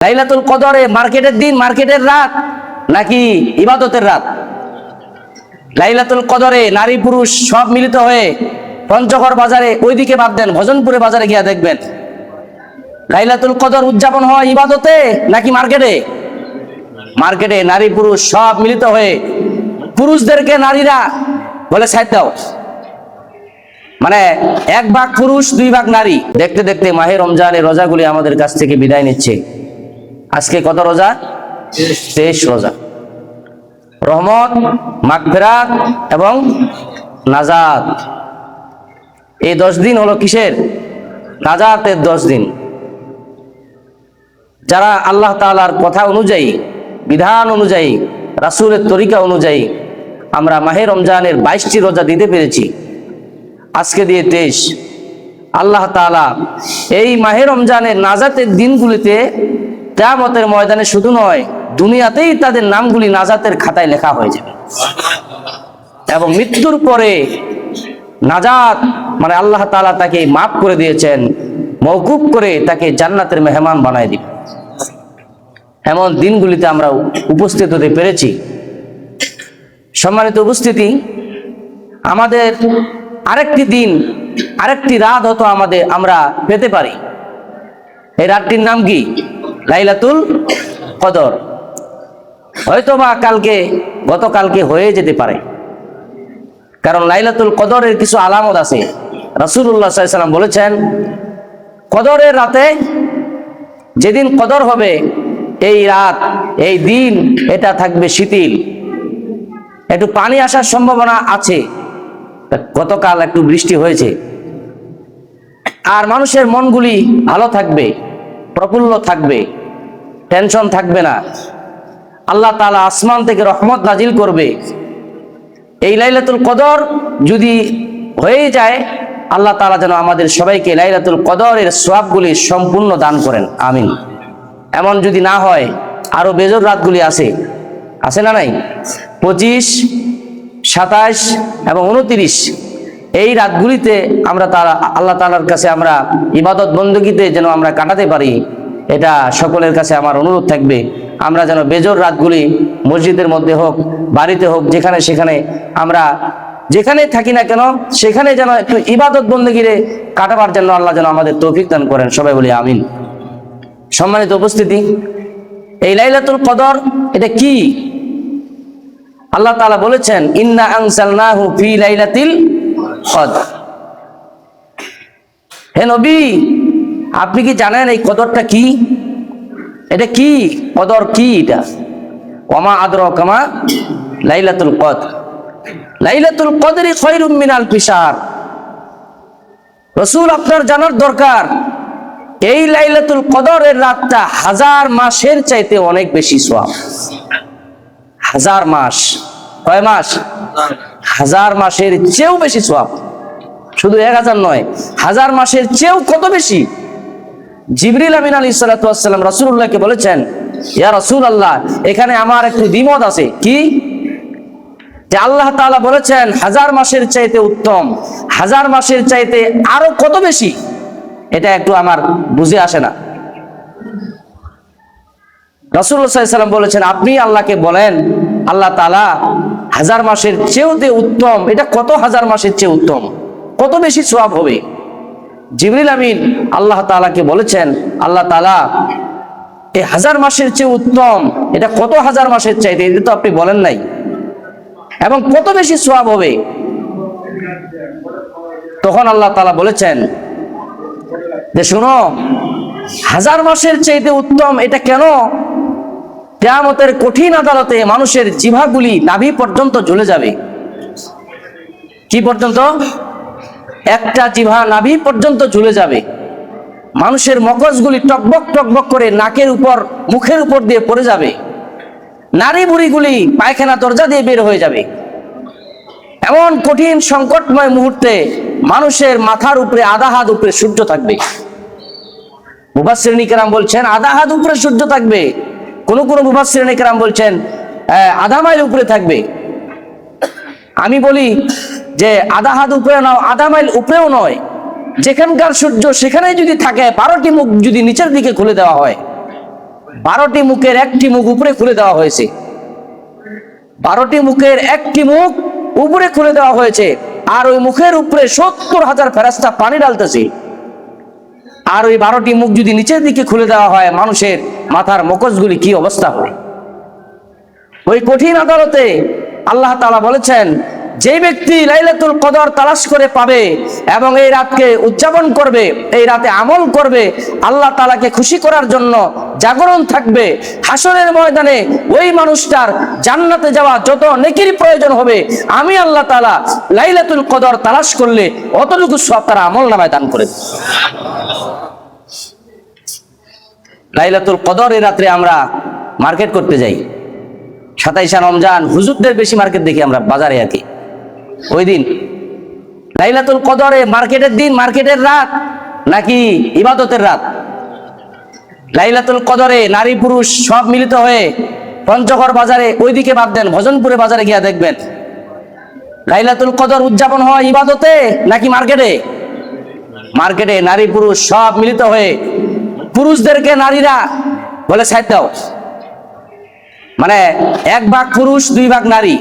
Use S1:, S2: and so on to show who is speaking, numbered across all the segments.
S1: লাইলাতুল কদরে মার্কেটের দিন, মার্কেটের রাত, নাকি ইবাদতের রাত? লাইলাতুল কদরে নারী পুরুষ সব মিলিত হয়ে পঞ্চগড় বাজারে, ওইদিকে বাদ দেন, ভজনপুরে বাজারে গিয়া দেখবেন লাইলাতুল কদর উদযাপন হয় ইবাদতে নাকি মার্কেটে? মার্কেটে নারী পুরুষ সব মিলিত হয়ে পুরুষদেরকে নারীরা বলে সাইড দাও, মানে 1 ভাগ পুরুষ 2 ভাগ নারী। দেখতে দেখতে মাহে রমজানের রোজাগুলি আমাদের কাছ থেকে বিদায় নিচ্ছে। আজকে কত রোজা? 23 রোজা। রহমত, মাগফিরাত এবং নাজাত, এই 10 দিন হলো কিসের? নাজাতের 10 দিন। যারা আল্লাহ তাআলার কথা অনুযায়ী, বিধান অনুযায়ী, রাসূলের তরিকা অনুযায়ী আমরা মাহে রমজানের 22টি রোজা দিতে পেরেছি, আজকে দিয়ে 23। আল্লাহ তাআলা এই মাহে রমজানের নাজাতের দিনগুলিতে কিয়ামতের ময়দানে শুধু নয়, দুনিয়াতেই তাদের নামগুলি নাজাতের খাতায় লেখা হয়ে যাবে এবং মৃত্যুর পরে নাজাত মানে আল্লাহ তাআলা তাকে মাফ করে দিয়েছেন, মওকুফ করে তাকে জান্নাতের মেহমান বানায় দিবেন। এমন দিনগুলিতে আমরা উপস্থিত হতে পেরেছি। সম্মানিত উপস্থিতি, আমাদের আরেকটি দিন, আরেকটি রাত হয়তো আমরা পেতে পারি। এই রাতটির নাম কি? লাইলাতুল কদর। হয়তোবা গতকালকে হয়ে যেতে পারে, কারণ লাইলাতুল কদরের কিছু আলামত আছে। রাসূলুল্লাহ সাল্লাল্লাহু আলাইহি ওয়াসাল্লাম বলেছেন, কদরের রাতে, যেদিন কদর হবে, এই রাত, এই দিন, এটা থাকবে শিথিল, একটু পানি আসার সম্ভাবনা আছে। গতকাল একটু বৃষ্টি হয়েছে, আর মানুষের মনগুলি ভালো থাকবে, প্রফুল্ল থাকবে, টেনশন থাকবে না। আল্লাহ তাআলা আসমান থেকে রহমত নাজিল করবে। এই লাইলাতুল কদর যদি হয়ে যায়, আল্লাহ তাআলা যেন আমাদের সবাইকে লাইলাতুল কদরের সওয়াবগুলি সম্পূর্ণ দান করেন, আমিন। এমন যদি না হয়, আরো বেজর রাতগুলি আছে না নাই? 25, 27 এবং 29, এই রাতগুলিতে আল্লাহ তাআলার কাছে আমরা ইবাদত বندگিতে যেন আমরা কাটাতে পারি, এটা সকলের কাছে আমার অনুরোধ থাকবে। আমরা যেন বেজর রাতগুলি মসজিদের মধ্যে হোক, বাড়িতে হোক, যেখানে সেখানে আমরা যেখানে থাকি না কেন, সেখানে যেন একটু ইবাদত বندگিরে কাটাবার জন্য আল্লাহ যেন আমাদের তৌফিক দান করেন, সবাই বলি আমিন। সম্মানিত উপস্থিতি, এই লাইলাতুল কদর এটা কি? আল্লাহ তাআলা বলেছেন, ইন্না আনজালনাহু ফি লাইলাতিল কদর। হে নবী, আপনি কি জানেন এই কদরটা কি? এটা কি কদর? কি এটা? ওয়ামা আদরাকা মা লাইলাতুল কদর। লাইলাতুল কদরি খায়রুম মিন আলফি শাহর। রাসূল, আপনার জানার দরকার, এই লাইলাতুল কদরের রাতটা 1000 মাসের চাইতে অনেক বেশি সওয়াব। 1000 মাস, কয় মাস? 1000 মাসের চেয়েও বেশি সওয়াব। শুধু 1000 নয়, 1000 মাসের চেয়েও কত বেশি? জিবরিল আমিন আলাইহিস সালাতু ওয়াস সালাম রাসূলুল্লাহকে বলেছেন, ইয়া রাসূলুল্লাহ, এখানে আমার একটু দ্বিমত আছে। কি? যে আল্লাহ তাআলা বলেছেন 1000 মাসের চাইতে উত্তম, 1000 মাসের চাইতে আরো কত বেশি? এটা একটু আমার বুঝে আসে না। রাসূলুল্লাহ সাল্লাল্লাহু আলাইহি ওয়াসাল্লাম বলেছেন, আপনি আল্লাহকে বলেন, আল্লাহ তাআলা 1000 মাসের চেয়েও যে উত্তম, এটা কত 1000 মাসের চেয়ে উত্তম, কত বেশি সওয়াব হবে? জিবরিল আমিন আল্লাহ তাআলাকে বলেছেন, আল্লাহ তাআলা এই 1000 মাসের চেয়ে উত্তম, এটা কত 1000 মাসের চাইতে, এটা তো আপনি বলেন নাই, এবং কত বেশি সওয়াব হবে? তখন আল্লাহ তাআলা বলেছেন যে, শোনো, 1000 মাসের চাইতে উত্তম এটা কেন? কিয়ামতের কঠিন আদালতে মানুষের জিহ্বাগুলি নাভি পর্যন্ত ঝুলে যাবে। কি পর্যন্ত? একটা জিহ্বা নাভি পর্যন্ত ঝুলে যাবে। মানুষের মগজগুলি টকবক টকবক করে নাকের উপর, মুখের উপর দিয়ে পড়ে যাবে। নারী বুড়িগুলি পায়খানা দরজা দিয়ে বের হয়ে যাবে। এমন কঠিন সংকটময় মুহূর্তে মানুষের মাথার উপরে আধা হাত উপরে সূর্য থাকবে। মুফাসসিরিন কেরাম বলছেন আধা হাত উপরে সূর্য থাকবে, কোন মুফাসসিরিন কেরাম বলছেন আধা মাইল উপরে থাকবে। আমি বলি যে আধা হাত উপরে নাও, আধা মাইল উপরেও নয়, যেখানকার সূর্য সেখানেই যদি থাকে, 12টি মুখ যদি নিচের দিকে খুলে দেওয়া হয়, 12টি মুখের একটি মুখ উপরে খুলে দেওয়া হয়েছে। 12টি মুখের একটি মুখ উপরে খুলে দেওয়া হয়েছে, আর ওই মুখের উপরে 70,000 ফেরেশতা পানি ঢালতেছে। আর ওই 12টি মুখ যদি নিচের দিকে খুলে দেওয়া হয়, মানুষের মাথার মগজগুলি কি অবস্থা হয়। ওই কঠিন আদালতে আল্লাহ তাআলা বলেছেন, যে ব্যক্তি লাইলাতুল কদর তালাশ করে পাবে এবং এই রাতকে উদযাপন করবে, এই রাতে আমল করবে, আল্লাহ তাআলাকে খুশি করার জন্য জাগরণ থাকবে, হাসরের ময়দানে ওই মানুষটার জান্নাতে যাওয়া যত নেকির প্রয়োজন হবে, আমি আল্লাহ তাআলা লাইলাতুল কদর তালাশ করলে অতটুকু সওয়াব তার আমল নামায় দান করে। লাইলাতুল কদর এই রাত্রে আমরা মার্কেট করতে যাই। 27শে রমজান হুজুরদের বেশি মার্কেট দেখি আমরা বাজারে আর কি। ওই দিন লাইলাতুল কদরে মার্কেটের দিন, মার্কেটের রাত নাকি ইবাদতের রাত? লাইলাতুল কদরে নারী পুরুষ সব মিলিত হয়ে পঞ্চগড় বাজারে, ওইদিকে বাদ দেন, ভজনপুরে বাজারে গিয়া দেখবেন লাইলাতুল কদর উদযাপন হয় ইবাদতে নাকি মার্কেটে? মার্কেটে নারী পুরুষ সব মিলিত হয়ে পুরুষদেরকে নারীরা বলে সাইড দাও, মানে 1 ভাগ পুরুষ 2 ভাগ নারী,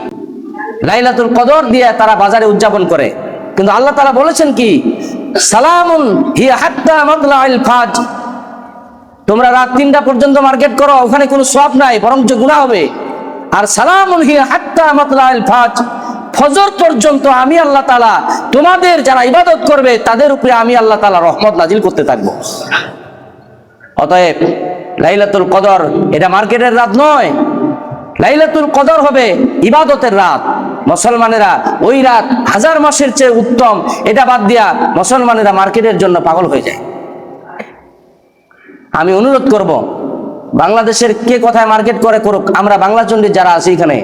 S1: লাইলাতুল কদর দিয়ে তারা বাজারে উদযাপন করে। কিন্তু আল্লাহ তাআলা বলেছেন কি, সালামুন হিয়া হাত্তা মাতলাইল ফাজ, তোমরা রাত 3টা পর্যন্ত মার্কেট করো, ওখানে কোনো সওয়াব নাই, বরঞ্চ গুনাহ হবে। আর সালামুন হিয়া হাত্তা মাতলাইল ফাজ, ফজর পর্যন্ত আমি আল্লাহ তাআলা তোমাদের যারা ইবাদত করবে তাদের উপরে আমি আল্লাহ তাআলা রহমত নাজিল করতে থাকবো। অতএব লাইলাতুল কদর এটা মার্কেটের রাত নয়, লাইলাতুল কদর হবে ইবাদতের রাত। মুসলমানেরা ওই রাত 1000 মাসের চেয়ে উত্তম, এটা বাদ দিয়া মুসলমানেরা মার্কেটের জন্য পাগল হয়ে যায়। আমি অনুরোধ করব, বাংলাদেশের কে কোথায় মার্কেট করে করুক, আমরা বাংলাচন্ডী যারা আছি এখানে,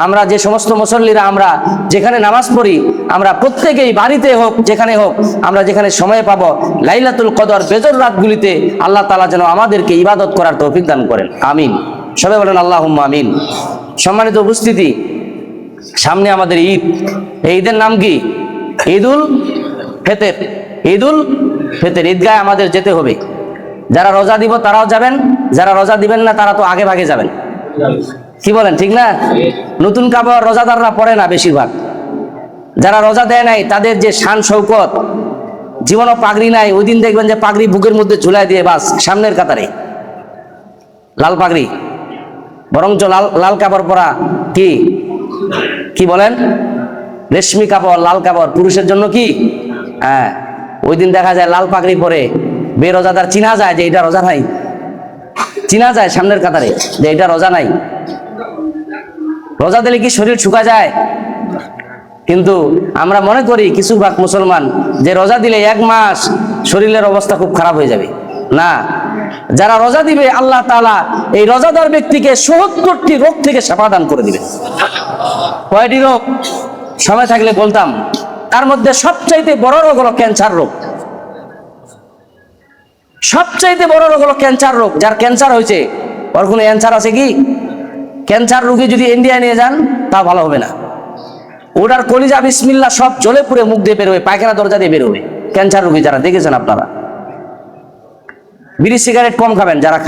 S1: আমরা যে সমস্ত মুসল্লিরা আমরা যেখানে নামাজ পড়ি, আমরা প্রত্যেকেই বাড়িতে হোক যেখানে হোক, আমরা যেখানে সময় পাবো লাইলাতুল কদর বেজর রাতগুলিতে আল্লাহ তাআলা যেন আমাদেরকে ইবাদত করার তৌফিক দান করেন, আমিন। সবাই বলেন আল্লাহুম্মা আমিন। সম্মানিত উপস্থিতি, সামনে আমাদের ঈদ। এই ঈদের নাম কি? ঈদুল ফিতর। ঈদুল ফিতর ঈদগাহে আমাদের যেতে হবে। যারা রোজা দিব তারাও যাবেন, যারা রোজা দিবেন না তারা তো আগে ভাগে যাবেন। কি বলেন, ঠিক না? নতুন কাপড় রোজাদাররা পরে না বেশিরভাগ। যারা রোজা দেয় নাই তাদের যে শান শৌকত, জীবনও পাগড়ি নাই, ওই দিন দেখবেন যে পাগড়ি বুকের মধ্যে ঝুলাই দিয়ে বাস সামনের কাতারে লাল পাগড়ি, বরঞ্চ লাল কাপড় পরা কি বলেন, রেশমি কাপড়, লাল কাপড় পুরুষের জন্য কি? হ্যাঁ, ওই দিন দেখা যায় লাল পাগড়ি পরে বেরোজাদার চিনা যায় যে এটা রোজা নাই, চিনা যায় সামনের কাতারে যে এটা রোজা নাই। রোজা দিলে কি শরীর শুকা যায়? কিন্তু আমরা মনে করি কিছু ভাগ মুসলমান যে রোজা দিলে 1 মাস শরীরের অবস্থা খুব খারাপ হয়ে যাবে। না, যারা রোজা দিবে আল্লাহ তাআলা এই রোজাদার ব্যক্তিকে ৭০টি রোগ থেকে শিফা দান করে দিবেন। কয়টি রোগ? সময় থাকলে বলতাম। তার মধ্যে সবচাইতে বড় রোগ হলো ক্যান্সার রোগ। সবচাইতে বড় রোগ হলো ক্যান্সার রোগ। যার ক্যান্সার হয়েছে ওর কোনো অ্যান্সার আছে কি? ক্যান্সার রোগী যদি ইন্ডিয়ায় নিয়ে যান তা ভালো হবে না। ওটার কলিজা বিসমিল্লাহ সব জ্বলে পুড়ে মুখ দিয়ে বেরোবে, পায়খানা দরজা দিয়ে বেরোবে। ক্যান্সার রোগী যারা দেখেছেন আপনারা। বিড়ি সিগারেট কম খাবেন, যারা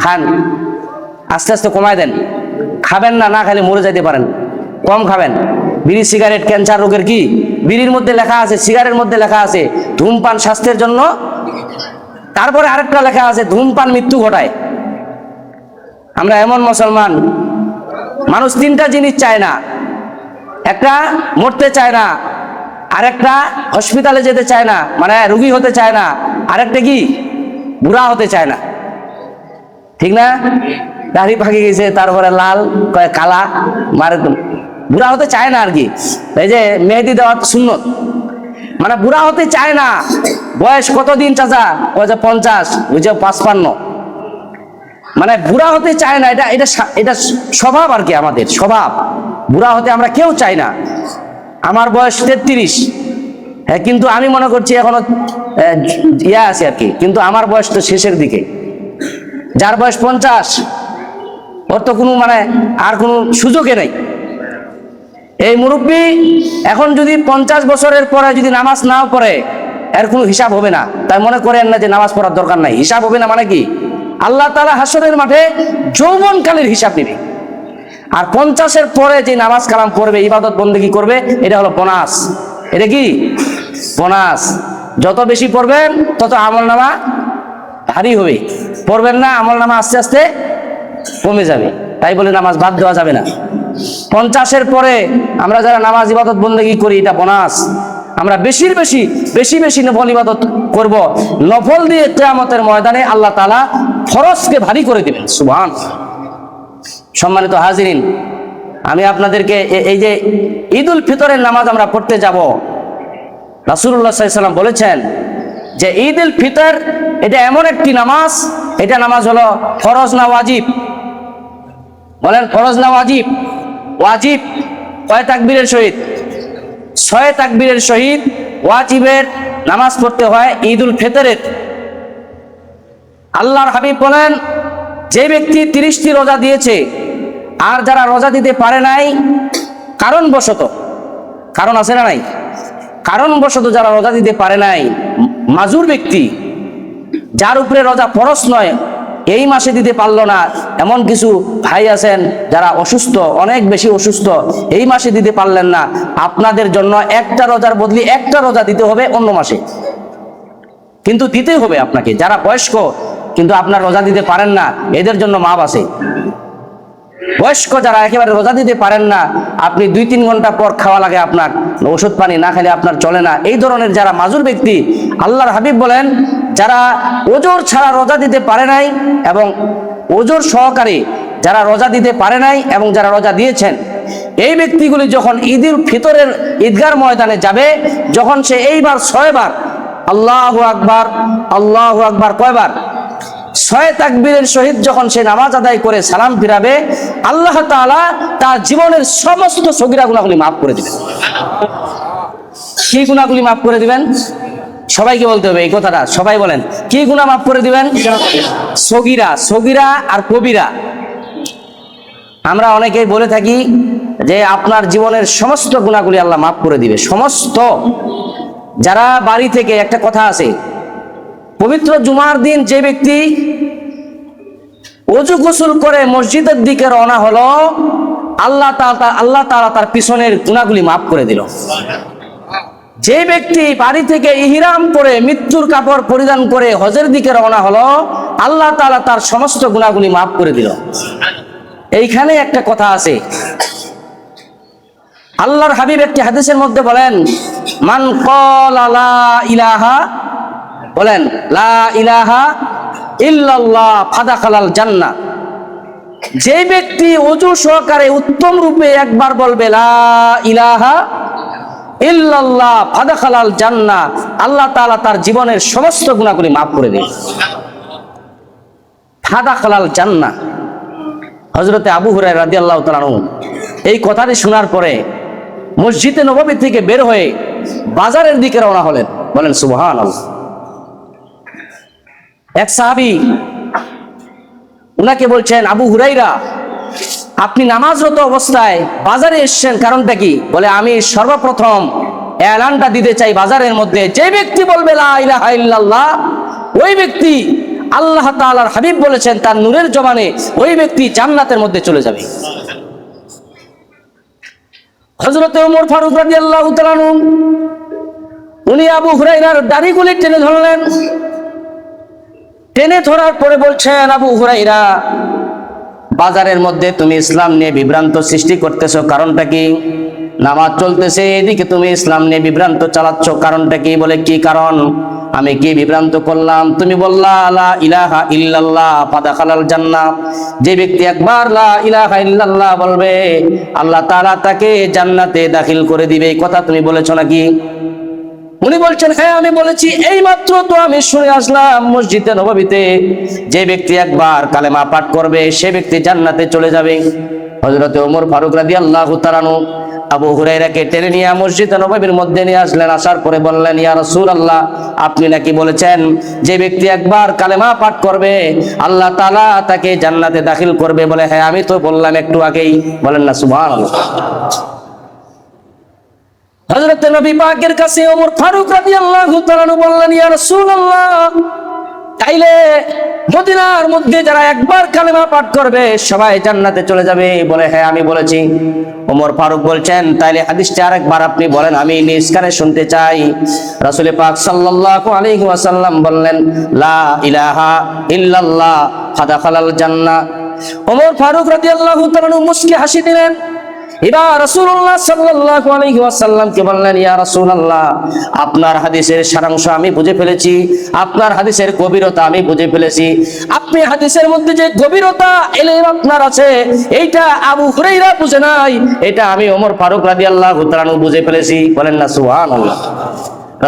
S1: খান আস্তে আস্তে কমায় দেন। খাবেন না, না খেলে মরে যাইতে পারেন, কম খাবেন। বিড়ি সিগারেট ক্যান্সার রোগের কি? বিড়ির মধ্যে লেখা আছে, সিগারেটের মধ্যে লেখা আছে ধূমপান স্বাস্থ্যের জন্য, তারপরে আরেকটা লেখা আছে ধূমপান মৃত্যু ঘটায়। আমরা এমন মুসলমান, মানুষ 3টা জিনিস চায় না। একটা মরতে চায় না, আরেকটা হসপিটালে যেতে চায় না, মানে রোগী হতে চায় না, আরেকটা কি? বুড়া হতে চায় না, ঠিক না? দাড়ি পাকে গেছে, তারপরে লাল, কালা, মারে বুড়া হতে চায় না আর কি। এই যে মেহেদি দেওয়া সুন্নত, মানে বুড়া হতে চায় না। বয়স কতদিন চাচা? ওই যে 50, ওই যে 55, মানে বুড়া হতে চায় না। এটা স্বভাব আর কি, আমাদের স্বভাব। বুড়া হতে আমরা কেউ চাই না। আমার বয়স 33, হ্যাঁ, কিন্তু আমি মনে করছি এখনো আছে আর কি, কিন্তু আমার বয়স তো শেষের দিকে। যার বয়স 50 ওর তো কোনো মানে আর কোনো সুযোগে নেই। এই মুরব্বী এখন যদি 50 বছরের পরে যদি নামাজ নাও পড়ে, এর কোনো হিসাব হবে না। তাই মনে করেন না যে নামাজ পড়ার দরকার নাই, হিসাব হবে না। মানে কি? আল্লাহ তাআলা হাসরের মাঠে যৌবনকালের হিসাব নেবে। আর 50-এর পরে যে নামাজ কালাম পড়বে, ইবাদত বন্দেগী করবে, এটা হলো বোনাস। এটা কি বোনাস? যত বেশি পড়বেন তত আমলনামা ভারী হবে, পড়বেন না আমলনামা আস্তে আস্তে কমে যাবে। তাই বলে নামাজ বাদ দেওয়া যাবে না। 50-এর পরে আমরা যারা নামাজ ইবাদত বন্দেগী করি, এটা বোনাস। আমরা বেশি বেশি নফল ইবাদত করব। নফল দিয়ে কিয়ামতের ময়দানে আল্লাহ তাআলা ফরজকে ভারী করে দিবেন। সুবহানাল্লাহ। সম্মানিত হাজিরিন, আমি আপনাদেরকে এই যে ঈদুল ফিতরের নামাজ আমরা পড়তে যাব, রাসূলুল্লাহ সাল্লাল্লাহু আলাইহি ওয়াসাল্লাম বলেছেন যে ঈদুল ফিতর এটা এমন একটি নামাজ, এটা নামাজ হলো ফরজ না ওয়াজিব? বলেন, ফরজ না ওয়াজিব? ওয়াজিব। কয় তাকবীরের সহিত? 6 তাকবীরের সহিত ওয়াজিবের নামাজ পড়তে হয় ঈদুল ফিতরের। আল্লাহর হাবিব বলেন, যে ব্যক্তি 30টি রোজা দিয়েছে আর যারা রোজা দিতে পারে নাই কারণবশত, কারণ আছে না নাই, কারণবশত যারা রোজা দিতে পারে নাই, মাজুর ব্যক্তি, যার উপরে রোজা ফরজ নয়, এই মাসে দিতে পারলো না, এমন কিছু ভাই আছেন যারা অসুস্থ, অনেক বেশি অসুস্থ, এই মাসে দিতে পারলেন না, আপনাদের জন্য একটা রোজার বদলে একটা রোজা দিতে হবে অন্য মাসে, কিন্তু দিতেই হবে আপনাকে। যারা বয়স্ক কিন্তু আপনার রোজা দিতে পারেন না, এদের জন্য মাপ আছে। বয়স্ক যারা একেবারে রোজা দিতে পারেন না, আপনি 2-3 ঘন্টা পর খাওয়া লাগে আপনার, ওষুধ পানি না খেলে আপনার চলে না, এই ধরনের যারা মাজুর ব্যক্তি, আল্লাহর হাবিব বলেন যারা ওজর ছাড়া রোজা দিতে পারে নাই এবং ওজর সহকারে যারা রোজা দিতে পারে নাই এবং যারা রোজা দিয়েছেন, এই ব্যক্তিগুলি যখন ঈদুল ফিতরের ঈদগার ময়দানে যাবে, যখন সে এইবার 6 বার আল্লাহু আকবার, আল্লাহু আকবার, কয়বার? 6 তাকবীরের সহিত যখন সে নামাজ আদায় করে সালাম ফিরাবে, আল্লাহ তাআলা তার জীবনের সমস্ত সগীরা গুনাহগুলি মাফ করে দিবেন। কি গুনাহগুলি মাফ করে দিবেন? সবাইকে বলতে হবে এই কথাটা, সবাই বলেন, কি গুনাহ মাফ করে দিবেন? সগীরা, সগীরা আর কবিরা। আমরা অনেকেই বলে থাকি যে আপনার জীবনের সমস্ত গুনাহগুলি আল্লাহ মাফ করে দিবে, সমস্ত। যারা বাড়ি থেকে, একটা কথা আছে, পবিত্র জুমার দিন যে ব্যক্তি ওযু গোসল করে মসজিদের দিকে রওনা হলো, আল্লাহ তাআলা তার পিছনের গুনাহগুলি মাফ করে দিল। যে ব্যক্তি বাড়ি থেকে ইহরাম করে মৃত্যুর কাপড় পরিধান করে হজের দিকে রওনা হলো, আল্লাহ তাআলা তার সমস্ত গুনাহগুলি মাফ করে দিল। এইখানে একটা কথা আছে, আল্লাহর হাবিব একটি হাদিসের মধ্যে বলেন, মান ক্বালা লা ইলাহা, বলেন লা ইলাহা ইল্লাল্লাহ ফাদাখালাল জান্নাহ। যে ব্যক্তি ওযু সহকারে উত্তম রূপে একবার বলবে লা ইলাহা ইল্লাল্লাহ ফাদাখালাল জান্নাহ, আল্লাহ তাআলা তার জীবনের সমস্ত গুনাহগুলি মাফ করে দেন। ফাদাখালাল জান্নাহ। হযরতে আবু হুরায়রা রাদিয়াল্লাহু তাআলা আনহু এই কথাটি শোনার পরে মসজিদে নববী থেকে বের হয়ে বাজারের দিকে রওনা হলেন। বলেন সুবহানাল্লাহ। এক সাহাবী উনাকে বলছেন, আবু হুরায়রা, আপনি নামাজরত অবস্থায় বাজারে এসেছেন, কারণটা কি? বলে, আমি সর্বপ্রথম এলানটা দিতে চাই বাজারের মধ্যে, যে ব্যক্তি বলবে লা ইলাহা ইল্লাল্লাহ, ওই ব্যক্তি, আল্লাহ তাআলার হাবিব বলেছেন তার নূরের জবানে, ওই ব্যক্তি জান্নাতের মধ্যে চলে যাবে। হযরতে ওমর ফারুক রাদিয়াল্লাহু তাআলা আনহু উনি আবু হুরায়রার দাড়িগুলি টেনে ধরলেন। টেনে ধরার পরে বলছেন, আবু হুরায়রা, বাজারের মধ্যে তুমি ইসলাম নিয়ে বিভ্রান্ত সৃষ্টি করতেছো, কারণটা কি? নামাজ চলতেছে, এদিকে তুমি ইসলাম নিয়ে বিভ্রান্ত চালাচ্ছ, কারণটা কি? বলে, কি কারণ? আমি কি বিভ্রান্ত করলাম? তুমি বললা লা ইলাহা ইল্লাল্লাহ ফাদাখালাল জান্নাহ, যে ব্যক্তি একবার লা ইলাহা ইল্লাল্লাহ বলবে, আল্লাহ তাআলা তাকে জান্নাতে দাখিল করে দিবে। এই কথা তুমি বলেছো নাকি? উনি বলছেন, হ্যাঁ আমি বলেছি, এই মাত্র তো আমি শুনে আসলাম মসজিদে নববীতে যে ব্যক্তি একবার কালেমা পাঠ করবে সে ব্যক্তি জান্নাতে চলে যাবে। হযরতে ওমর ফারুক রাদিয়াল্লাহু তাআলা আনহু আবু হুরায়রাকে টেনে নিয়ে মসজিদে নববীর মধ্যে নিয়ে আসলেন। আসার পরে বললেন, ইয়া রাসূলুল্লাহ, আপনি নাকি বলেছেন যে ব্যক্তি একবার কালেমা পাঠ করবে আল্লাহ তাআলা তাকে জান্নাতে দাখিল করবে? বলে, হ্যাঁ আমি তো বললাম একটু আগেই। বলেন না সুবহানাল্লাহ। হযরত নবী পাকের কাছে ওমর ফারুক রাদিয়াল্লাহু তাআলা বললেন, ইয়া রাসূলুল্লাহ, তাইলে মদিনার মধ্যে যারা একবার কালেমা পাঠ করবে সবাই জান্নাতে চলে যাবে। বলে হ্যাঁ আমি বলেছি। ওমর ফারুক বলছেন তাইলে হাদিসটা আরেকবার আপনি বলেন, আমি নিজ কানে শুনতে চাই। রাসূল পাক সাল্লাল্লাহু আলাইহি ওয়াসাল্লাম বললেন, লা ইলাহা ইল্লাল্লাহ ফাদাখালাল জান্নাহ। ওমর ফারুক রাদিয়াল্লাহু তাআলা মুস্কি হাসি দিলেন। এবার রাসূলুল্লাহ সাল্লাল্লাহু আলাইহি ওয়াসাল্লামকে বললেন, ইয়া রাসূলুল্লাহ, আপনার হাদিসের সারাংশ আমি বুঝে ফেলেছি, আপনার হাদিসের গভীরতা আমি বুঝে ফেলেছি। আপনি হাদিসের মধ্যে যে গভীরতা ইলম আপনার আছে, এইটা আবু হুরায়রা বুঝে নাই, এটা আমি ওমর ফারুক রাদিয়াল্লাহু তাআলা বুঝে ফেলেছি। বলেন না সুবহানাল্লাহ।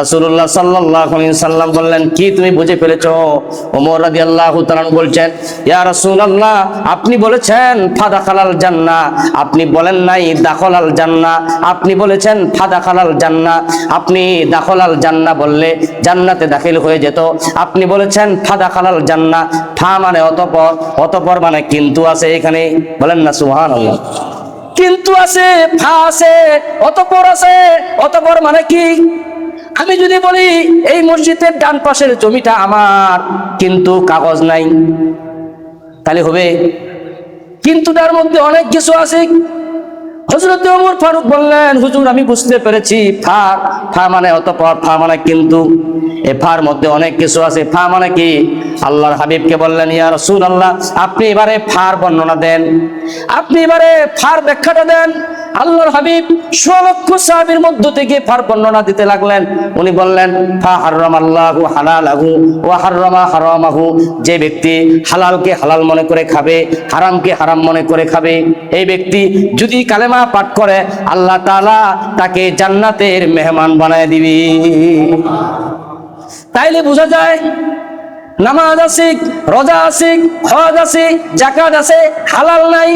S1: রাসূলুল্লাহ সাল্লাল্লাহু আলাইহি সাল্লাম বললেন, কি তুমি বুঝে ফেলেছো? ওমর রাদিয়াল্লাহু তাআলা বলছেন, ইয়া রাসূলুল্লাহ, আপনি বলেছেন ফাদাখালাল জান্নাহ, আপনি বলেন নাই দাখালাল জান্নাহ। আপনি বলেছেন ফাদাখালাল জান্নাহ, আপনি দাখালাল জান্নাহ বললে জান্নাতে দাখিল হয়ে যেত। আপনি বলেছেন ফাদাখালাল জান্নাহ, ফা মানে অতঃপর, অতঃপর মানে কিন্তু আছে এখানে। বলেন না সুবহানাল্লাহ। কিন্তু আছে, ফা আছে, অতঃপর আছে। অতঃপর মানে কি? আমি যদি বলি এই মসজিদের ডান পাশের জমিটা আমার, কিন্তু কাগজ নাই, তাহলে হবে? কিন্তু তার মধ্যে অনেক কিছু আছে। হযরত ওমর ফারুক বললেন, হুজুর আমি বুঝতে পেরেছি, ফা মানে অতঃপর, ফা মানে কিন্তু, এ ফার মধ্যে অনেক কিছু আছে। ফা মানে কি? আল্লাহর হাবিবকে বললেন, ইয়া রাসূলুল্লাহ, আপনি এবারে ফার বর্ণনা দেন, আপনি এবারে ফার ব্যাখ্যাটা দেন। আল্লাহর হাবিব ১৬ লক্ষ সাহাবীর মধ্য থেকে ফার বর্ণনা দিতে লাগলেন। উনি বললেন, ফা হারামাল্লাহু হালালাহু ওয়া হারামা হারামাহু, যে ব্যক্তি হালালকে হালাল মনে করে খাবে, হারামকে হারাম মনে করে খাবে, এই ব্যক্তি যদি কালেমা পাঠ করে আল্লাহ তাআলা তাকে জান্নাতের মেহমান বানায় দিবে। তাইলে বোঝা যায় নামাজ আছে, রোজা আছে, হজ আছে, যাকাত আছে, হালাল নাই,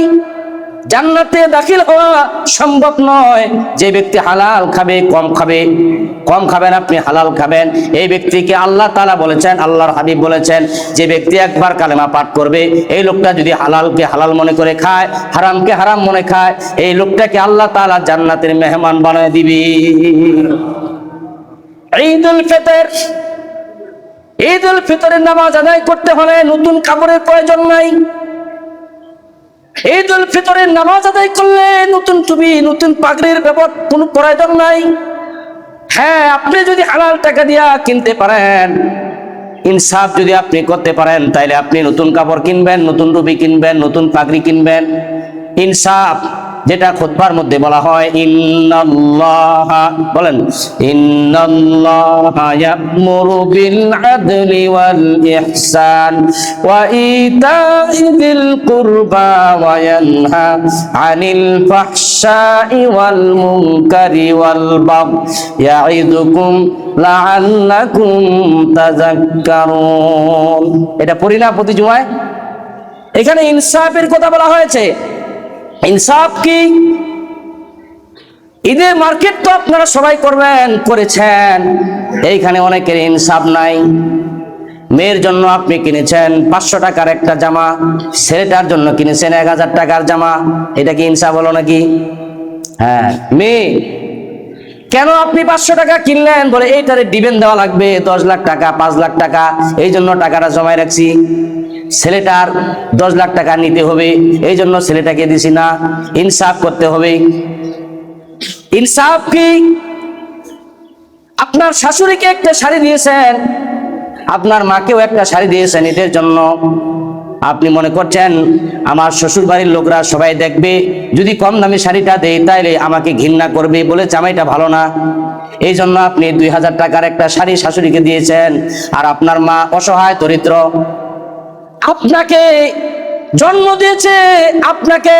S1: জান্নাতে দাখিল হওয়া সম্ভব নয়। যে ব্যক্তি হালাল খাবে, কম খাবেন, আপনি হালাল খাবেন, এই ব্যক্তিকে আল্লাহ তাআলা বলেছেন, আল্লাহর হাবিব বলেছেন, যে ব্যক্তি একবার কালেমা পাঠ করবে, এই লোকটা যদি হালালকে হালাল মনে করে খায়, হারামকে হারাম মনে খায়, এই লোকটাকে আল্লাহ তাআলা জান্নাতের মেহমান বানায় দিবে। ঈদুল ফিতর, ঈদুল ফিতরের নামাজ আদায় করতে হলে নতুন কাপড়ের প্রয়োজন নাই। ঈদুল ফিতরের নামাজ আদায় করলে নতুন টুপি, নতুন পাগড়ির ব্যবহার কোনো প্রয়োজন নাই। হ্যাঁ, আপনি যদি হালাল টাকা দিয়া কিনতে পারেন, ইনসাফ যদি আপনি করতে পারেন, তাইলে আপনি নতুন কাপড় কিনবেন, নতুন টুপি কিনবেন, নতুন পাগড়ি কিনবেন। ইনসাফ যেটা খুতবার মধ্যে বলা হয়, ইন্নাল্লাহা, বলেন, ইন্নাল্লাহা ইয়া'মুরু বিল আদলি ওয়াল ইহসান ওয়া ইতা'i যিল কুরবা ওয়া ইয়ানহা আনিল ফাহশাই ওয়াল মুনকারি ওয়াল বাগই ইয়া'iদুকুম লাআল্লাকুম তাযাক্কারুন। এটা পড়ি না প্রতি জুমায়? এখানে ইনসাফের কথা বলা হয়েছে। ইনসাফ কি? ঈদের মার্কেট তো আপনারা সবাই করেছেন, এইখানে অনেকের ইনসাফ নাই। মেয়ের জন্য আপনি কিনেছেন 500 টাকার একটা জামা, ছেলেটার জন্য কিনেছেন 1000 টাকার জামা, এটা কি ইনসাফ হলো নাকি? হ্যাঁ, মেয়ে কেন আপনি 500 টাকা কিনলেন? বলে এইটারে ডিবেন দেওয়া লাগবে 10 লাখ টাকা, 5 লাখ টাকা, এই জন্য টাকাটা জমায় রাখছি। ছেলেটার 10 লাখ টাকা নিতে হবে, এই জন্য ছেলেটাকে দিছি না। ইনসাফ করতে হবে। ইনসাফ কি? আপনার শাশুড়িকে একটা শাড়ি দিয়েছেন, আপনার মাকেও একটা শাড়ি দিয়েছেন ঈদের জন্য। আপনি মনে করছেন আমার শ্বশুর বাড়ির লোকরা সবাই দেখবে, যদি কম দামি শাড়িটা দেয় তাইলে আমাকে ঘৃণা করবে, বলে জামাইটা ভালো না, এই জন্য আপনি 2000 টাকার একটা শাড়ি শাশুড়িকে দিয়েছেন। আর আপনার মা অসহায় দরিদ্র, আপনাকে জন্ম দিয়েছে, আপনাকে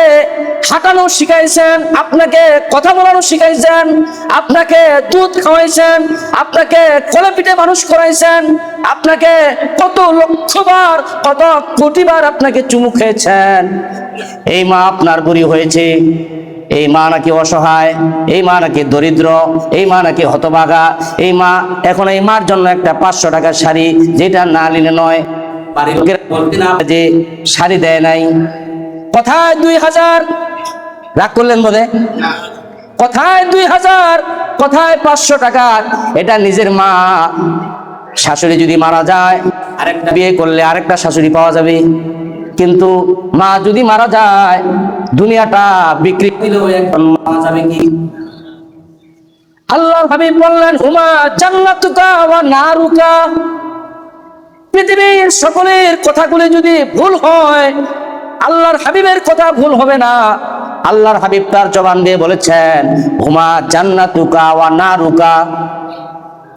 S1: হাঁটানো শিখাইছেন, আপনাকে কথা বলানো শিখাইছেন, আপনাকে দুধ খাওয়াইছেন, আপনাকে কোলে পিঠে মানুষ করাইছেন, আপনাকে কত লক্ষবার, কত কোটিবার আপনাকে চুমু খেয়েছেন। এই মা আপনার বুড়ি হয়েছে, এই মা নাকি অসহায়, এই মা নাকি দরিদ্র, এই মা নাকি হতভাগা, এই মা, এখন এই মার জন্য একটা 500 টাকার শাড়ি, যেটা না নিলে নয়, বাড়ির লোকের বলতে না যে শাড়ি দেয় নাই। কোথায় 2000? রাগ করলেন বোধে? কোথায় 2000? কোথায় 500 টাকা? এটা নিজের মা, শাশুড়ি যদি মারা যায় আরেকটা বিয়ে করলে আরেকটা শাশুড়ি পাওয়া যাবে, কিন্তু মা যদি মারা যায় দুনিয়াটা বিক্রি দিলেও একজন পাওয়া যাবে কি? আল্লাহর হাবিব বললেন, হুমা জান্নাতুকা ওয়া নারুকা। পৃথিবীর সকলের কথাগুলি যদি ভুল হয়, আল্লাহর হাবিবের কথা ভুল হবে না। আল্লাহর হাবিব তার জবান দিয়ে বলেছেন, হুমা জান্নাতুকা ওয়া নারুকা।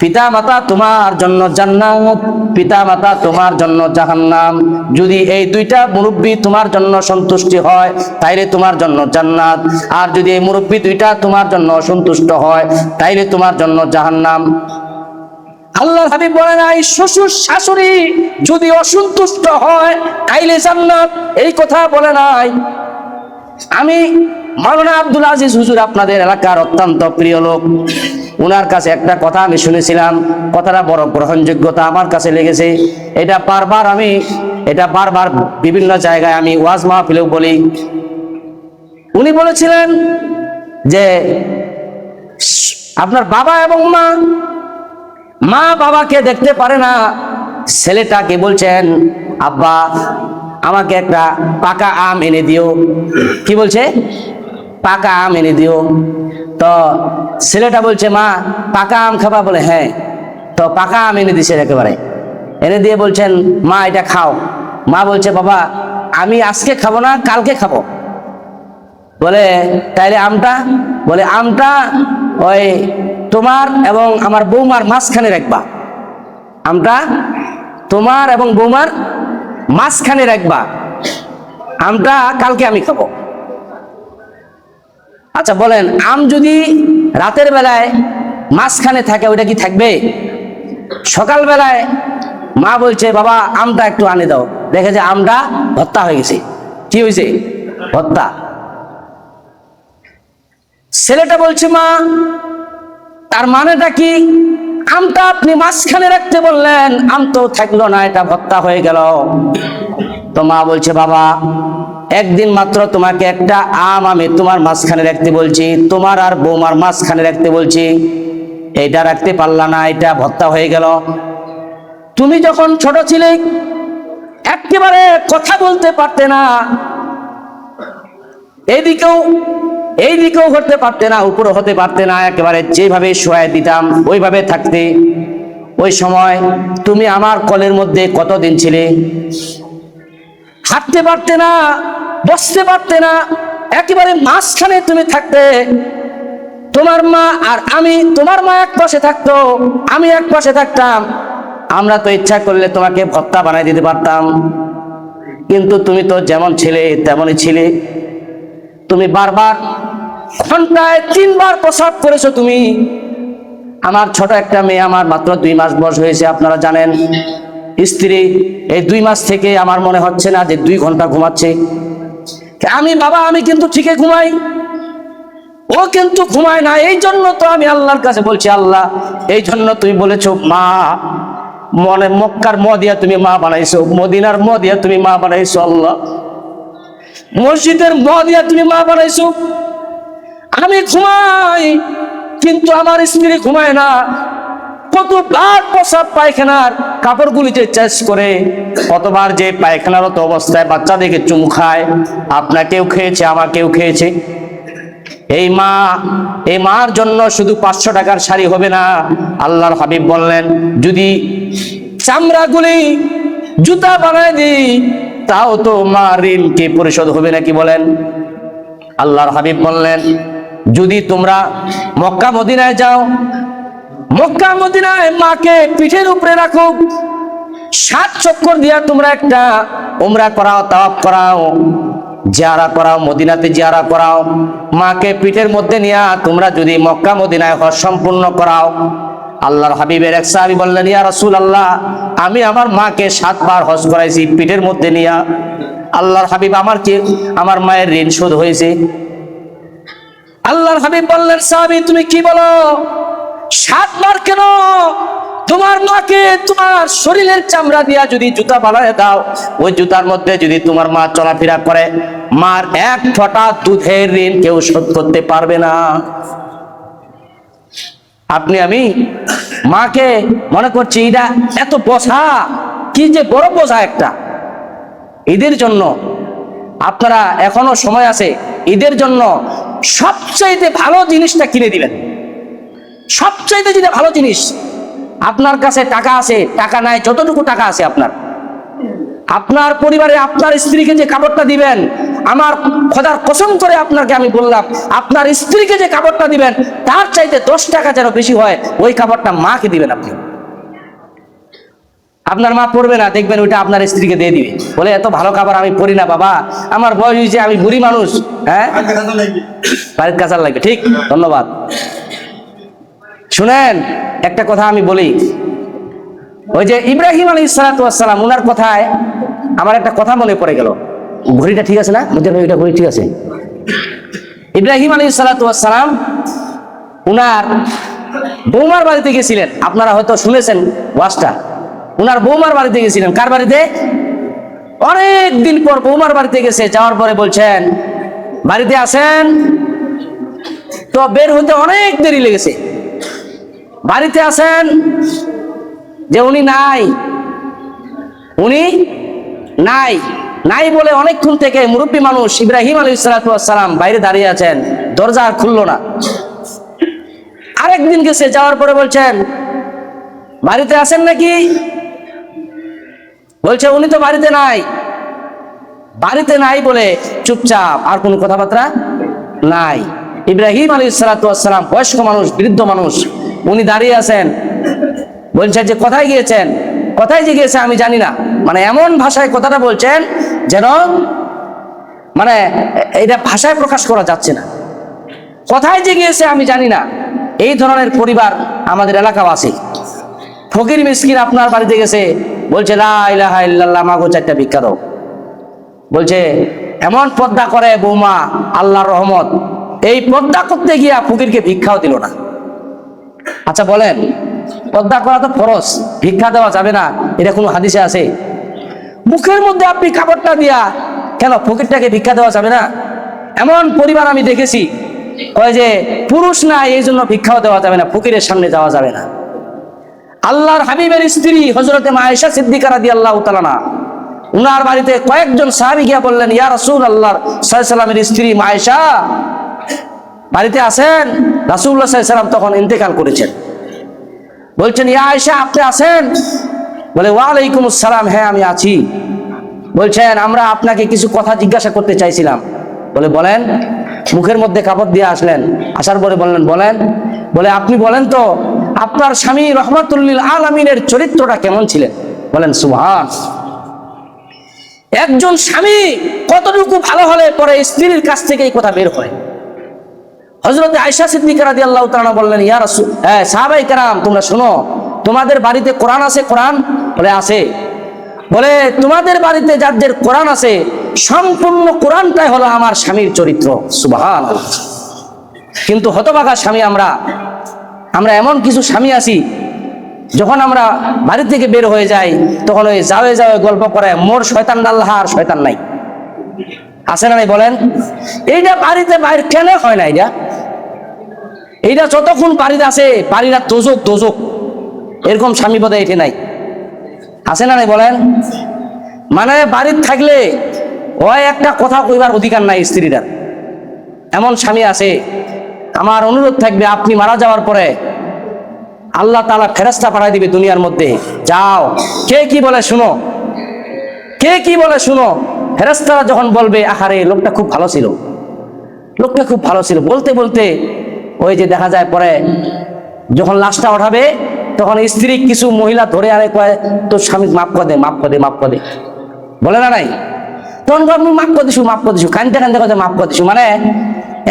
S1: পিতা মাতা তোমার জন্য জান্নাত, পিতা মাতা তোমার জন্য জাহান্নাম। যদি এই দুইটা মুরব্বি তোমার জন্য সন্তুষ্টি হয় তাইলে তোমার জন্য জান্নাত, আর যদি এই মুরব্বি দুইটা তোমার জন্য অসন্তুষ্ট হয় তাইলে তোমার জন্য জাহান্নাম। আল্লাহর হাবিব বলেন, এই শ্বশুর শাশুড়ি যদি অসন্তুষ্ট হয় তাইলে জান্নাত, এই কথা বলে নাই। আমি মাওলানা আব্দুল আজিজ হুজুর আপনাদের এলাকার অত্যন্ত প্রিয় লোক, উনার কাছে একটা কথা আমি শুনেছিলাম, কথাটা বড় গ্রহণযোগ্যতা আমার কাছে লেগেছে। এটা বারবার বিভিন্ন জায়গায় আমি ওয়াজ মাহফিলেও বলি। উনি বলেছিলেন যে আপনার বাবা এবং মা বাবাকে দেখতে পারে না, ছেলেটাকে বলছেন, আব্বা আমাকে একটা পাকা আম এনে দিও। কি বলছে? পাকা আম এনে দিও। তো ছেলেটা বলছে, মা পাকা আম খাবা? বলে হ্যাঁ। তো পাকা আম এনে দিছে, একেবারে এনে দিয়ে বলছেন, মা এটা খাও। মা বলছে, বাবা আমি আজকে খাবো না, কালকে খাবো। বলে তাইলে আমটা? বলে আমটা ওই তোমার এবং আমার বৌমার মাঝখানে রাখবা। আমটা তোমার এবং বৌমার মাঝখানে রাখবা, আমটা কালকে আমি খাবো। আচ্ছা বলেন, আম যদি রাতের বেলায় মাঝখানে থাকে ওইটা কি থাকবে? সকাল বেলায় মা বলছে, বাবা আমটা একটু আনে দাও, দেখে যে আমটা ভর্তা হয়ে গেছে। কি হয়েছে? ভর্তা। ছেলেটা বলছে, মা তার মানেটা কি? আমটা আপনি মাঝখানে রাখতে বললেন, আম তো থাকলো না, এটা ভর্তা হয়ে গেল। তো মা বলছে, বাবা একদিন মাত্র তোমাকে একটা আম আমি তোমার মাঝখানে রাখতে বলছি, তোমার আর বৌমার মাঝখানে রাখতে বলছি, এটা রাখতে পারলা না, এটা ভর্তা হয়ে গেল। তুমি যখন ছোট ছিলে একেবারে কথা বলতে পারতে না, এইদিকেও করতে পারতে না, উপরে হতে পারতে না, একেবারে যেভাবে শোয়াই দিতাম ওইভাবে থাকতে। ওই সময় তুমি আমার কোলের মধ্যে কতদিন ছিলে? হাঁটতে পারতে না, বসতে পারতে না, একেবারে মাঝখানে তুমি থাকতে। তোমার মা আর আমি, তোমার মা এক পাশে থাকতো, আমি এক পাশে থাকতাম। আমরা তো ইচ্ছা করলে তোমাকে ভর্তা বানাই দিতে পারতাম, কিন্তু তুমি তো যেমন ছিলে তেমনই ছিলে। তুমি বারবার ঘন্টায় 3 বার প্রস্রাব করেছো তুমি। আমার ছোট একটা মেয়ে, আমার মাত্র 2 মাস বয়স হয়েছে, আপনারা জানেন। স্ত্রী এই 2 মাস থেকে আমার মনে হচ্ছে না যে 2 ঘন্টা ঘুমাচ্ছে। আমি কিন্তু ঠিকই ঘুমাই, ও কিন্তু ঘুমায় না। এই জন্য তো আমি আল্লাহর কাছে বলছি, আল্লাহ এই জন্য তুমি বলেছো মা, মনে মক্কার ম দিয়া তুমি মা বানাইছো, মদিনার ম দিয়া তুমি মা বানাইছো, আল্লাহ মসজিদের ম দিয়া তুমি মা বানাইছো। আমি ঘুমাই কিন্তু আমার স্ত্রী ঘুমায় না। কতবার প্রসাব পায়খানার কাপড়গুলি যে চেঞ্জ করে, কতবার যে পায়খানারত অবস্থায় বাচ্চাদেরকে চুমু খায়। আপনাকেও খেয়েছে, আমাকেও খেয়েছে। এই মার জন্য শুধু 500 টাকার শাড়ি হবে না। আল্লাহর হাবিব বললেন, যদি চামড়াগুলি জুতা বানায় দিই তাও তো মার ঋণকে পরিশোধ হবে নাকি বলেন? আল্লাহর হাবিব বললেন, যদি তোমরা মক্কা মদিনায় যাও, মক্কা মদিনায় মাকে পিঠের উপরে রাখো, 7 চক্কর দিয়া তোমরা একটা উমরা করাও, তাওয়াফ করাও, জিয়ারা করাও, মদিনাতে জিয়ারা করাও, মাকে পিঠের মধ্যে নিয়া তোমরা যদি মক্কা মদিনায় হজ সম্পূর্ণ করাও। আল্লাহর হাবিবের এক সাহাবী বললেন, ইয়া রাসূলুল্লাহ, আমি আমার মাকে 7 বার হজ করাইছি পিঠের মধ্যে নিয়া। আল্লাহর হাবিব, আমার মায়ের ঋণ শোধ হয়েছে? আল্লাহর হাবিব বললেন, সাহাবী তুমি কি বলো? 7 বার কেন? তোমার মাকে তোমার শরীরের চামড়া দিয়া যদি জুতা বানায় দাও, ওই জুতার মধ্যে যদি তোমার মা চলাফেরা করে, মার 1 ফোঁটা দুধের ঋণ কেউ শোধ করতে পারবে না। আপনি আমি মাকে মনে করছি এটা এত বোঝা, কি যে বড় বোঝা একটা। ঈদের জন্য আপনারা এখনো সময় আছে, ঈদের জন্য সবচাইতে ভালো জিনিসটা কিনে দিবেন। সবচাইতে যেটা ভালো জিনিস, আপনার কাছে টাকা আছে, টাকা নাই, যতটুকু টাকা আছে আপনার পরিবারে আপনার স্ত্রীকে যে কাপড়টা দিবেন, আমার খোদার কসম করে আপনাকে আমি বললাম, আপনার স্ত্রীকে যে কাপড়টা দিবেন তার চাইতে 10 টাকা যেন বেশি হয়, ওই কাপড়টা মাকে দিবেন আপনি। আপনার মা পরবে না, দেখবেন ওইটা আপনার স্ত্রীকে দিয়ে দিবে, বলে এত ভালো কাপড় আমি পরি না বাবা, আমার বয়স হয়েছে, আমি বুড়ি মানুষ। হ্যাঁ, বাড়ির কাছার লাগবে, ঠিক। ধন্যবাদ। শুনেন, একটা কথা আমি বলি, ওই যে ইব্রাহিম আলাইহিস সালাম, ওনার কথায় আমার একটা কথা মনে পড়ে গেল। ঘড়িটা ঠিক আছে না? ওইটা ঘড়ি ঠিক আছে। ইব্রাহিম আলাইহিস সালাম উনার বৌমার বাড়িতে গেছিলেন, আপনারা হয়তো শুনেছেন ওয়াজটা। উনার বৌমার বাড়িতে গেছিলেন। কার বাড়িতে? অনেক দিন পর বৌমার বাড়িতে গেছে, যাওয়ার পরে বলছেন বাড়িতে আছেন? তো বের হইতে অনেক দেরি লেগেছে। বাড়িতে আছেন? যে উনি নাই, উনি নাই নাই বলে অনেকক্ষণ থেকে মুরব্বী মানুষ ইব্রাহিম আলাইহিস সালাম বাইরে দাঁড়িয়ে আছেন, দরজা আর খুললো না। আরেকদিন গেছে, যাওয়ার পরে বলছেন বাড়িতে আছেন নাকি? বলছে উনি তো বাড়িতে নাই। বাড়িতে নাই বলে চুপচাপ, আর কোনো কথাবার্তা নাই। ইব্রাহিম আলাইহিস সালাম বয়স্ক মানুষ, বৃদ্ধ মানুষ, উনি দাঁড়িয়ে আছেন। বলছে যে কোথায় গিয়েছেন? কোথায় যে গিয়েছে আমি জানি না, মানে এমন ভাষায় কথাটা বলছেন যেন মানে এটা ভাষায় প্রকাশ করা যাচ্ছে না। কোথায় যে গিয়েছে আমি জানি না। এই ধরনের পরিবার আমাদের এলাকাও আছে। ফকির মিসকিন আপনার বাড়িতে গেছে, বলছে লা ইলাহা ইল্লাল্লাহ, মাগো 4টা ভিক্ষা দাও। বলছে এমন পর্দা করে বৌমা, আল্লাহর রহমত, এই পর্দা করতে গিয়া ফকিরকে ভিক্ষাও দিল না। আচ্ছা বলেন, পর্দা করা তো ফরজ, ভিক্ষা দেওয়া যাবে না, এটা কোনো হাদিসে আছে? মুখের মধ্যে আপনি কাপড়টা দিয়া কেন ফকিরটাকে ভিক্ষা দেওয়া যাবে না? এমন পরিবার আমি দেখেছি, কয় যে পুরুষ না, এই জন্য ভিক্ষাও দেওয়া যাবে না, ফকিরের সামনে যাওয়া যাবে না। আল্লাহর হাবিবের স্ত্রী হযরতে আয়েশা সিদ্দিকা রাদিয়াল্লাহু তাআলা না, উনার বাড়িতে কয়েকজন সাহাবী গিয়া বললেন, ইয়া রাসূলুল্লাহ সাল্লাল্লাহু আলাইহি ওয়াসাল্লামের স্ত্রী আয়েশা বাড়িতে আছেন? রাসূলুল্লাহ সাল্লাল্লাহু আলাইহি ওয়াসাল্লাম তখন ইন্তেকাল করেছেন। বলছেন ইয়া আয়েশা, আপনি আছেন? বলে ওয়া আলাইকুম আসসালাম, হ্যাঁ আমি আছি। বলছেন আমরা আপনাকে কিছু কথা জিজ্ঞাসা করতে চাইছিলাম। বলে বলেন। মুখের মধ্যে কাপড় দিয়ে আসলেন, আসার পরে বললেন বলেন। বলে আপনি বলেন তো, আপনার স্বামী রহমাতুল লিল আলামিনের চরিত্রটা কেমন ছিলেন? বলেন সুবহান। একজন স্বামী কতটুকু ভালো হলে পরে স্ত্রীর কাছ থেকে এই কথা বের হয়। হযরত আয়েশা সিদ্দিকা রাদিয়াল্লাহু তাআলা বললেন, ইয়া রাসূল, সাহাবায়ে কেরাম তোমরা শোনো, তোমাদের বাড়িতে কোরআন আছে? কোরআন? বলে আছে। বলে তোমাদের বাড়িতে যাদের কোরআন আছে, সম্পূর্ণ কোরআনটাই হলো আমার স্বামীর চরিত্র। সুবহানাল্লাহ। কিন্তু হতভাগা স্বামী আমরা এমন কিছু স্বামী আছি, যখন আমরা বাড়ি থেকে বের হয়ে যাই তখন ওই যাওয়ে গল্প করে, মোর শয়তান আল্লাহ আর শয়তান নাই। আছে না নাই বলেন? এইটা বাড়িতে বাইরে কেন হয় না? এইটা যতক্ষণ বাড়িতে আছে, বাড়িটা দোজক এরকম স্বামী বোধহয় এটি নাই। আছে না নাই বলেন? মানে বাড়িতে থাকলে ওই একটা কথা কইবার অধিকার নাই স্ত্রীটার, এমন স্বামী আছে। আমার অনুরোধ থাকবে, আপনি মারা যাওয়ার পরে আল্লাহ তাআলা ফেরেশতা পাঠাই দিবে দুনিয়ার মধ্যে, যাও কে কি বলে শুনো, কে কি বলে শুনো। ফেরেশতারা যখন বলবে আহারে লোকটা খুব ভালো ছিল, লোকটা খুব ভালো ছিল, বলতে বলতে ওই যে দেখা যায় পরে যখন লাশটা ওঠাবে, তখন স্ত্রী কিছু মহিলা ধরে আরে কয়, তোর স্বামী মাফ করে দে, মাফ করে দে, মাফ করে দে, বলে না নাই? তখন আপনি মাফ করে দিছু, মাফ করে দিছু, কানতে কানতে কথা মাফ করে দিছু। মানে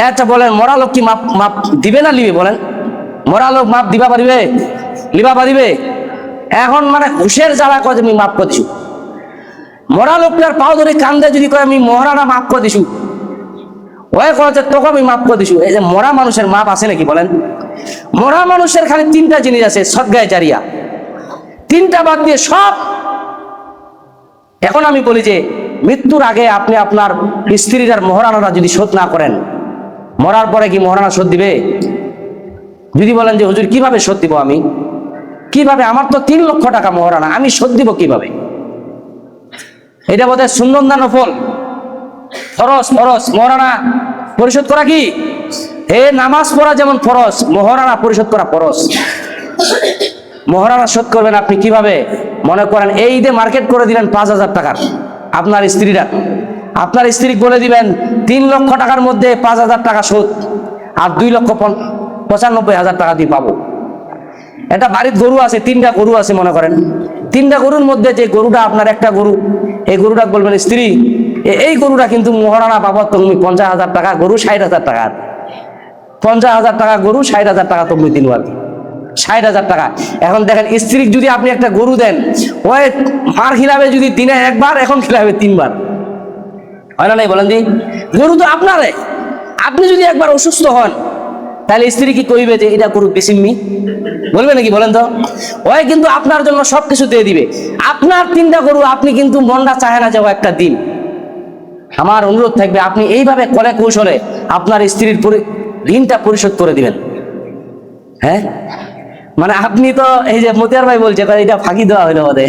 S1: আচ্ছা বলেন, মরা লোক কি মাপ দিবে না লিবে? বলেন, মরা লোক মাপ দিবা পারিবে? লিবা পারিবে? এখন মানে হুশের জ্বালা কয় আমি মাফ করে দিছু। মরা লোকটার পাও ধরে কান্দে যদি কয় আমি মহারানা মাফ করে দিছু, ওই কয় যে তোকে আমি মাফ করে দিছু। এই যে মরা মানুষের মাপ আছে নাকি বলেন? মরা মানুষের খালি 3টা জিনিস আছে, সদগায়ে জারিয়া, 3টা বাদ দিয়ে সব। এখন আমি বলি যে মৃত্যুর আগে আপনি আপনার স্ত্রীর মহারানাটা যদি শোধ না করেন, মরার পরে কি মহারানা শোধ দিবে? যদি বলেন যে হুজুর কিভাবে শোধ দিব আমি, কিভাবে? আমার তো 3 লক্ষ টাকা মহারানা, আমি শোধ দিব কিভাবে? এটা বোধহয় সুন্নত না নফল? ফরজ। ফরজ মহারানা পরিশোধ করা কি? নামাজ পড়া যেমন ফরজ, মহারানা পরিশোধ করা ফরজ। মহারানা শোধ করবেন আপনি কিভাবে? মনে করেন এই ঈদে মার্কেট করে দিলেন 5,000 টাকার, আপনার স্ত্রীরা, আপনার স্ত্রী বলে দিবেন 3 লক্ষ টাকার মধ্যে 5,000 টাকা শোধ, আর 2,95,000 টাকা দিয়ে পাবো। এটা বাড়ির গরু আছে, 3টা গরু আছে মনে করেন, 3টা গরুর মধ্যে যে গরুটা আপনার একটা গরু, এই গরুটা বলবেন স্ত্রী এই গরুটা কিন্তু মহারানা বাবা তুমি 50,000 টাকা গরু, 60,000 টাকা, 50,000 টাকা গরু, 60,000 টাকা তুমি দিন, আর কি 60,000 টাকা। এখন দেখেন স্ত্রী যদি আপনি একটা গরু দেন, ওই মার খিলাবে যদি দিনে একবার, এখন খিলাবে 3 বার, হয় না? নাই বলেন দি? গরু তো আপনারে, আপনি যদি একবার অসুস্থ হন তাহলে স্ত্রী কি কইবে যে এটা গরু বেশিমনি? বলবে নাকি? বলেন তো। ওই কিন্তু আপনার জন্য সবকিছু দিয়ে দিবে। আপনার 3টা গরু, আপনি কিন্তু মনটা চায় না যাবো একটা দিন। আমার অনুরোধ থাকবে আপনি এইভাবে কলে কৌশলে আপনার স্ত্রীর ঋণটা পরিশোধ করে দিবেন। হ্যাঁ, মানে আপনি তো এই যে মতিয়ার ভাই বলছে এটা ফাঁকি দেওয়া হইলো আমাদের।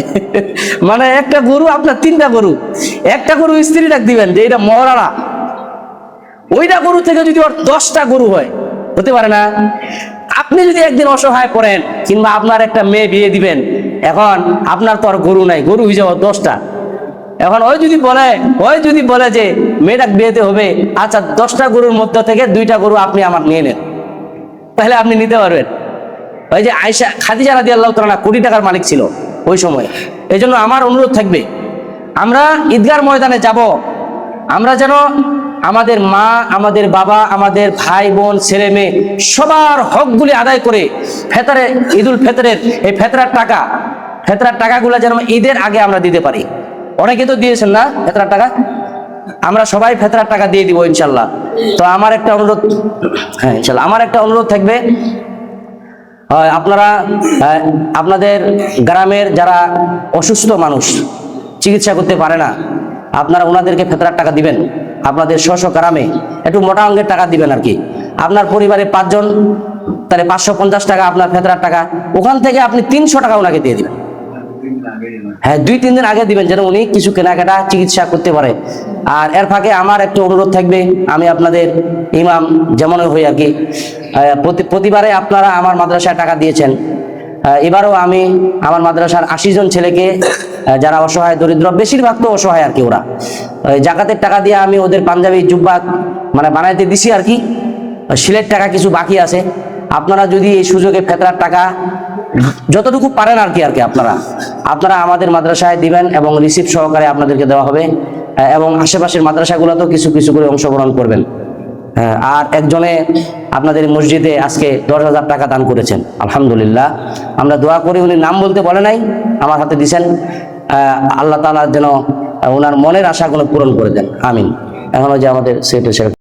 S1: মানে একটা গরু, আপনার 3টা গরু, একটা গরু স্ত্রী ডাক দিবেন যে এটা মহারানা, ওইটা গরু থেকে যদি ওর 10টা গরু হয়, হতে পারে না? আপনি যদি একদিন অসহায় পড়েন, কিংবা আপনার একটা মেয়ে বিয়ে দিবেন, এখন আপনার তো আর গরু নাই, গরু হয়ে যাবো 10টা। এখন ওই যদি বলে যে মেয়েটা বিয়েতে হবে, আচ্ছা 10টা গরুর মধ্যে থেকে 2টা গরু আপনি আমার নিয়ে নেন, তাহলে আপনি নিতে পারবেন। ওই যে আয়েশা খাদিজা রাদিয়াল্লাহু তাআলা কোটি টাকার মালিক ছিল ওই সময়। এই জন্য আমার অনুরোধ থাকবে আমরা ঈদগার ময়দানে যাব, আমরা যেন আমাদের মা, আমাদের বাবা, আমাদের ভাই বোন, ছেলে মেয়ে সবার হকগুলি আদায় করে ফেতরে, ঈদুল ফেতরের এই ফেতরার টাকাগুলো যেন ঈদের আগে আমরা দিতে পারি। অনেকে তো দিয়েছেন না ফেতরার টাকা, আমরা সবাই ফেতরার টাকা দিয়ে দিব ইনশাল্লাহ। তো আমার একটা অনুরোধ, হ্যাঁ ইনশাল্লাহ আমার একটা অনুরোধ থাকবে, আপনারা আপনাদের গ্রামের যারা অসুস্থ মানুষ, চিকিৎসা করতে পারে না, আপনারা ওনাদেরকে ফেতরার টাকা দিবেন। আপনাদের স্ব গ্রামে একটু মোটা অঙ্কের টাকা দিবেন আর কি। আপনার পরিবারে 5 জন, তাহলে 550 টাকা আপনার ফেতরার টাকা, ওখান থেকে আপনি 300 টাকা ওনাকে দিয়ে দিবেন। হ্যাঁ, 2-3 দিন আগে দিবেন, যেন উনি কিছু কেনাকাটা চিকিৎসা করতে পারে। আর এর ফাঁকে আমার একটা অনুরোধ থাকবে, আমি আপনাদের ইমাম যেমন হই আর কি, প্রতিবারে আপনারা আমার মাদ্রাসায় টাকা দিয়েছেন, এবারও আমি আমার মাদ্রাসার 80 জন ছেলেকে, যারা অসহায় দরিদ্র, বেশিরভাগ তো অসহায় আর কি, ওরা জাকাতের টাকা দিয়ে আমি ওদের পাঞ্জাবি জুব্বা মানে বানাইতে দিছি আর কি। সিলের টাকা কিছু বাকি আছে, আপনারা যদি এই সুযোগে ফেতরার টাকা যতটুকু পারেন আর কি আপনারা আমাদের মাদ্রাসায় দিবেন, এবং রিসিপ্ট সহকারে আপনাদেরকে দেওয়া হবে, এবং আশেপাশের মাদ্রাসাগুলোতেও কিছু কিছু করে অংশগ্রহণ করবেন। আর একজনে আপনাদের মসজিদে আজকে 10,000 টাকা দান করেছেন, আলহামদুলিল্লাহ। আমরা দোয়া করি, উনি নাম বলতে বলে নাই, আমার হাতে দিছেন, আল্লাহ তাআলা যেন ওনার মনের আশাগুলো পূরণ করে দেন, আমিন। এখনো যে আমাদের সেক্রেটারি